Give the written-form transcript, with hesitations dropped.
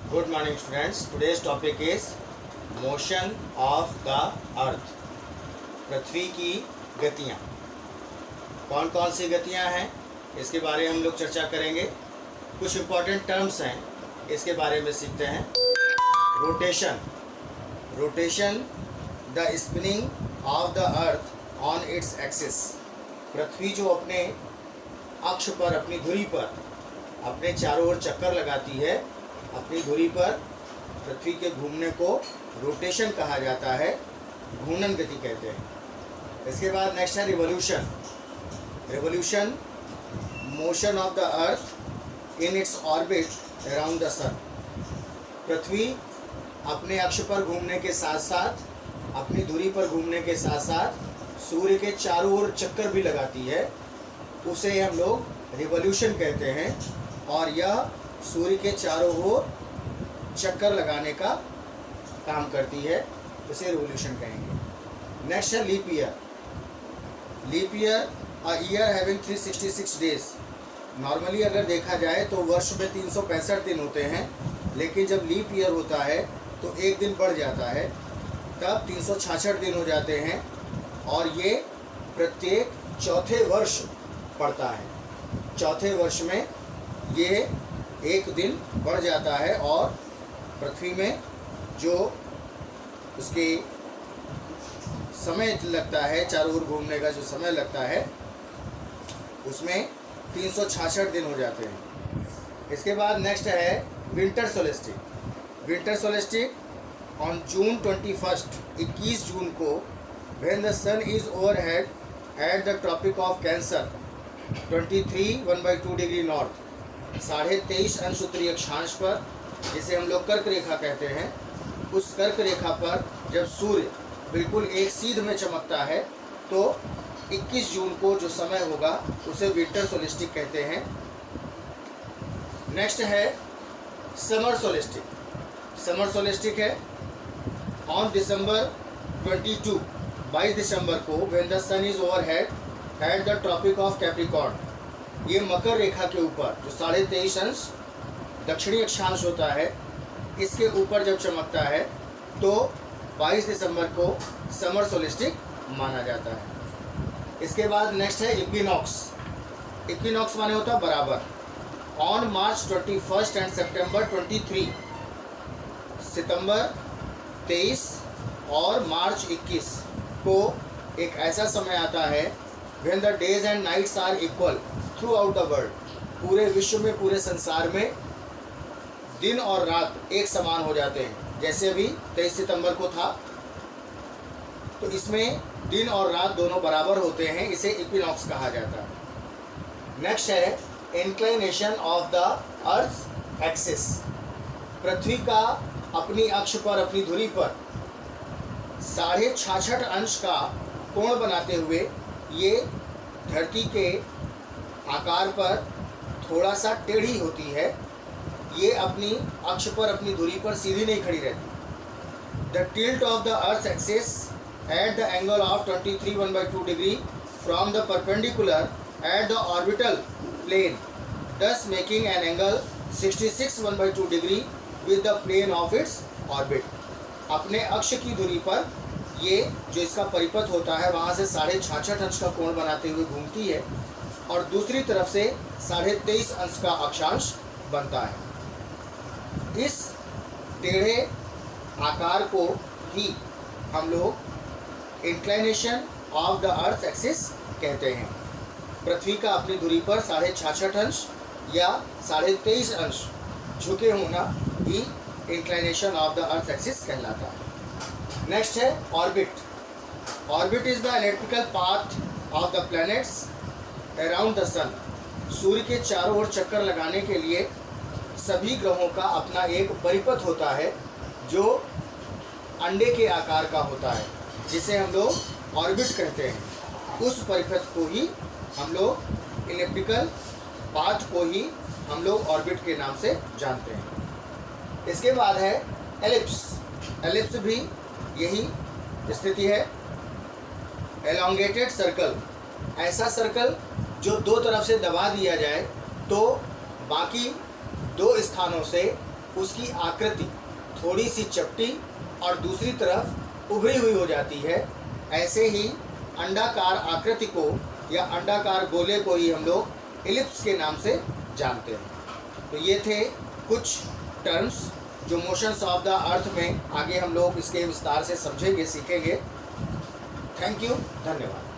Good morning students. Today's topic is motion of the earth. पृथ्वी की गतियाँ कौन कौन सी गतियाँ हैं इसके बारे में हम लोग चर्चा करेंगे। कुछ इम्पोर्टेंट टर्म्स हैं इसके बारे में सीखते हैं। Rotation the spinning of the earth on its axis. पृथ्वी जो अपने अक्ष पर, अपनी धुरी पर अपने चारों ओर चक्कर लगाती है, अपनी धुरी पर पृथ्वी के घूमने को रोटेशन कहा जाता है, घूर्णन गति कहते हैं। इसके बाद नेक्स्ट है revolution motion of the earth in its orbit around the sun. पृथ्वी अपने अक्ष पर घूमने के साथ साथ, अपनी धुरी पर घूमने के साथ साथ सूर्य के चारों ओर चक्कर भी लगाती है, उसे हम लोग रिवोल्यूशन कहते हैं। और यह सूर्य के चारों ओर चक्कर लगाने का काम करती है, उसे रिवोल्यूशन कहेंगे। नेक्स्ट है leap year a year having 366 days. Normally अगर देखा जाए तो वर्ष में 365 दिन होते हैं, लेकिन जब लीप ईयर होता है तो एक दिन बढ़ जाता है, तब 366 दिन हो जाते हैं और ये प्रत्येक चौथे वर्ष पड़ता है। चौथे वर्ष में ये एक दिन बढ़ जाता है और पृथ्वी में जो उसके समय लगता है, चारों ओर घूमने का जो समय लगता है, उसमें 366 दिन हो जाते हैं। इसके बाद नेक्स्ट है विंटर सोलेस्टिक ऑन जून 21 जून को when the sun is overhead at the tropic of Cancer 23 degree north, 23.5 अंश उत्तरी अक्षांश पर, जिसे हम लोग कर्क रेखा कहते हैं, उस कर्क रेखा पर जब सूर्य बिल्कुल एक सीध में चमकता है तो 21 जून को जो समय होगा उसे विंटर सोलिस्टिक कहते हैं। नेक्स्ट है समर सोलिस्टिक है ऑन दिसंबर 22 दिसंबर को when the sun is overhead at the tropic of Capricorn. ये मकर रेखा के ऊपर जो 23.5 अंश दक्षिणी अक्षांश होता है, इसके ऊपर जब चमकता है तो 22 दिसंबर को समर सोलिस्टिक माना जाता है। इसके बाद नेक्स्ट है इक्विनॉक्स माने होता है बराबर। ऑन मार्च 21 एंड सितंबर 23, सितंबर 23 और मार्च 21 को एक ऐसा समय आता है when the days and nights are equal throughout the world. पूरे विश्व में, पूरे संसार में दिन और रात एक समान हो जाते हैं। जैसे अभी 23 सितंबर को था तो इसमें दिन और रात दोनों बराबर होते हैं, इसे इक्विनॉक्स कहा जाता है। नेक्स्ट है inclination of the earth axis. पृथ्वी का अपनी अक्ष पर, अपनी धुरी पर 66.5 अंश का कोण बनाते हुए ये धरती के आकार पर थोड़ा सा टेढ़ी होती है। ये अपनी अक्ष पर, अपनी धुरी पर सीधी नहीं खड़ी रहती। The tilt of the earth axis at the angle of 23 degree from the perpendicular at the orbital plane, thus making an angle 66 degree with the plane of its orbit। अपने अक्ष की धुरी पर ये जो इसका परिपथ होता है वहाँ से 66.5 अंश का कोण बनाते हुए घूमती है और दूसरी तरफ से 23.5 अंश का अक्षांश बनता है। इस टेढ़े आकार को ही हम लोग inclination of the earth axis कहते हैं। पृथ्वी का अपनी धुरी पर 66.5 अंश या 23.5 अंश झुके होना ही inclination of the earth axis कहलाता है। नेक्स्ट है orbit is the elliptical path of the planets around the sun. सूर्य के चारों ओर चक्कर लगाने के लिए सभी ग्रहों का अपना एक परिपथ होता है जो अंडे के आकार का होता है, जिसे हम लोग ऑर्बिट कहते हैं। उस परिपथ को ही हम लोग, इलेक्ट्रिकल पाथ को ही हम लोग ऑर्बिट के नाम से जानते हैं। इसके बाद है एलिप्स भी यही स्थिति है। एलोंगेटेड सर्कल, ऐसा सर्कल जो दो तरफ से दबा दिया जाए तो बाकी दो स्थानों से उसकी आकृति थोड़ी सी चपटी और दूसरी तरफ उभरी हुई हो जाती है। ऐसे ही अंडाकार आकृति को या अंडाकार गोले को ही हम लोग एलिप्स के नाम से जानते हैं। तो ये थे कुछ टर्म्स जो मोशंस ऑफ द अर्थ में आगे हम लोग इसके विस्तार से समझेंगे, सीखेंगे। थैंक यू, धन्यवाद।